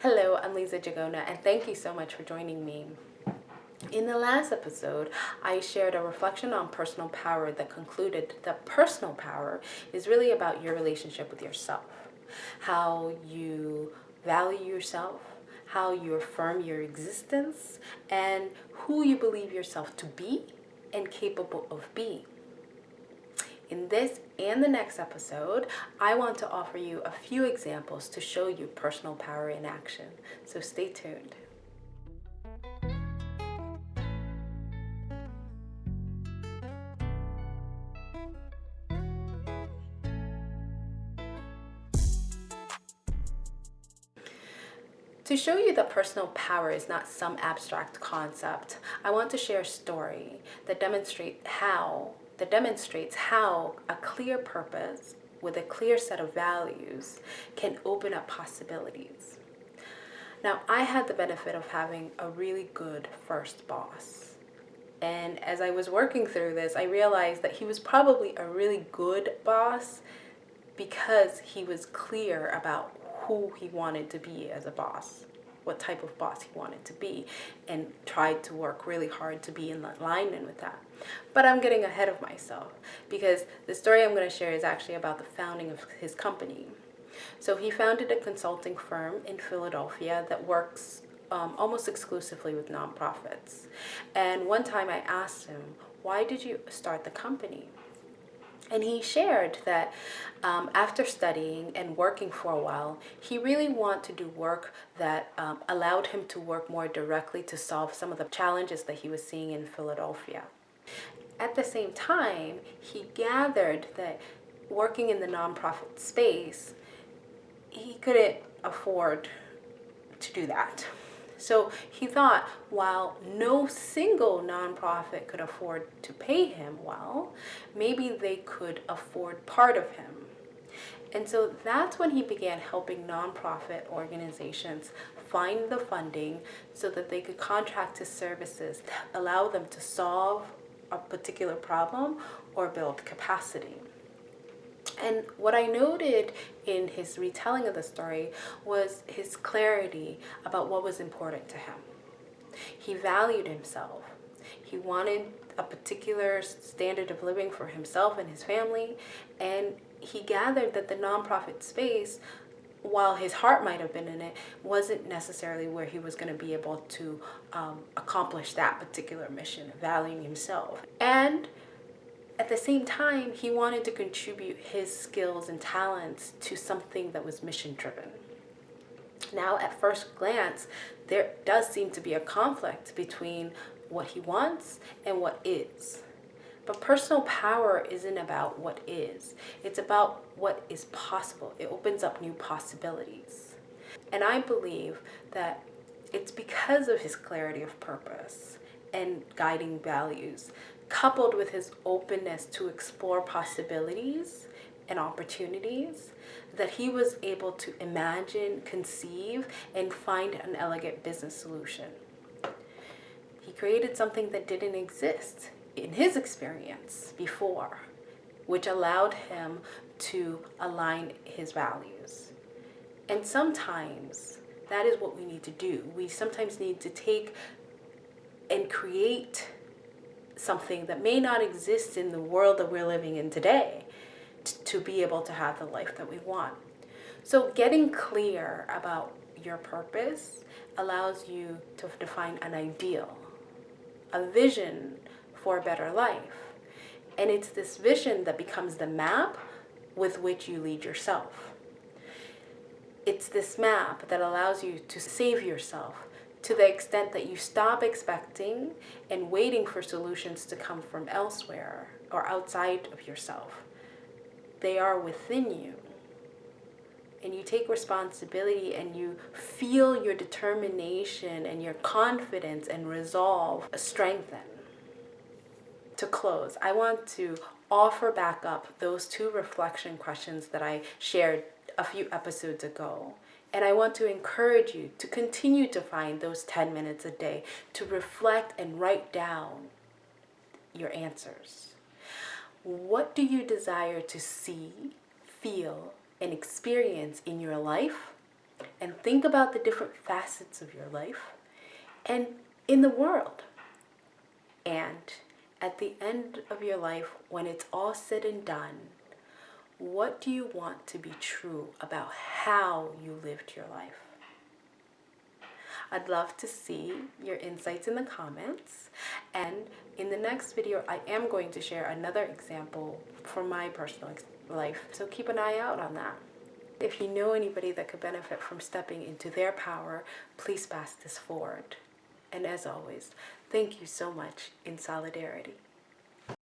Hello, I'm Lisa Jagona, and thank you so much for joining me. In the last episode, I shared a reflection on personal power that concluded that personal power is really about your relationship with yourself, how you value yourself, how you affirm your existence, and who you believe yourself to be and capable of being. In this and the next episode, I want to offer you a few examples to show you personal power in action. So stay tuned. To show you that personal power is not some abstract concept, I want to share a story that demonstrates how a clear purpose with a clear set of values can open up possibilities. Now, I had the benefit of having a really good first boss. And as I was working through this, I realized that he was probably a really good boss because he was clear about who he wanted to be as a boss, what type of boss he wanted to be, and tried to work really hard to be in alignment with that. But I'm getting ahead of myself because the story I'm going to share is actually about the founding of his company. So he founded a consulting firm in Philadelphia that works almost exclusively with nonprofits. And one time I asked him, "Why did you start the company?" And he shared that after studying and working for a while, he really wanted to do work that allowed him to work more directly to solve some of the challenges that he was seeing in Philadelphia. At the same time, he gathered that working in the nonprofit space, he couldn't afford to do that. So he thought, while no single nonprofit could afford to pay him well, maybe they could afford part of him. And so that's when he began helping nonprofit organizations find the funding so that they could contract his services to allow them to solve a particular problem or build capacity. And what I noted in his retelling of the story was his clarity about what was important to him. He valued himself. He wanted a particular standard of living for himself and his family, and he gathered that the nonprofit space, while his heart might have been in it, wasn't necessarily where he was going to be able to accomplish that particular mission, valuing himself. And at the same time, he wanted to contribute his skills and talents to something that was mission driven. Now, at first glance, there does seem to be a conflict between what he wants and what is. But personal power isn't about what is, it's about what is possible. It opens up new possibilities. And I believe that it's because of his clarity of purpose and guiding values, coupled with his openness to explore possibilities and opportunities, that he was able to imagine, conceive, and find an elegant business solution. He created something that didn't exist in his experience before, which allowed him to align his values. And sometimes that is what we need to do. We sometimes need to take and create something that may not exist in the world that we're living in today to be able to have the life that we want. So getting clear about your purpose allows you to define an ideal, a vision for a better life. And it's this vision that becomes the map with which you lead yourself. It's this map that allows you to save yourself to the extent that you stop expecting and waiting for solutions to come from elsewhere or outside of yourself. They are within you. And you take responsibility and you feel your determination and your confidence and resolve strengthen. To close, I want to offer back up those two reflection questions that I shared a few episodes ago. And I want to encourage you to continue to find those 10 minutes a day to reflect and write down your answers. What do you desire to see, feel, and experience in your life and think about the different facets of your life and in the world. And at the end of your life, when it's all said and done, what do you want to be true about how you lived your life? I'd love to see your insights in the comments. And in the next video, I am going to share another example from my personal life. So keep an eye out on that. If you know anybody that could benefit from stepping into their power, please pass this forward. And as always, thank you so much in solidarity.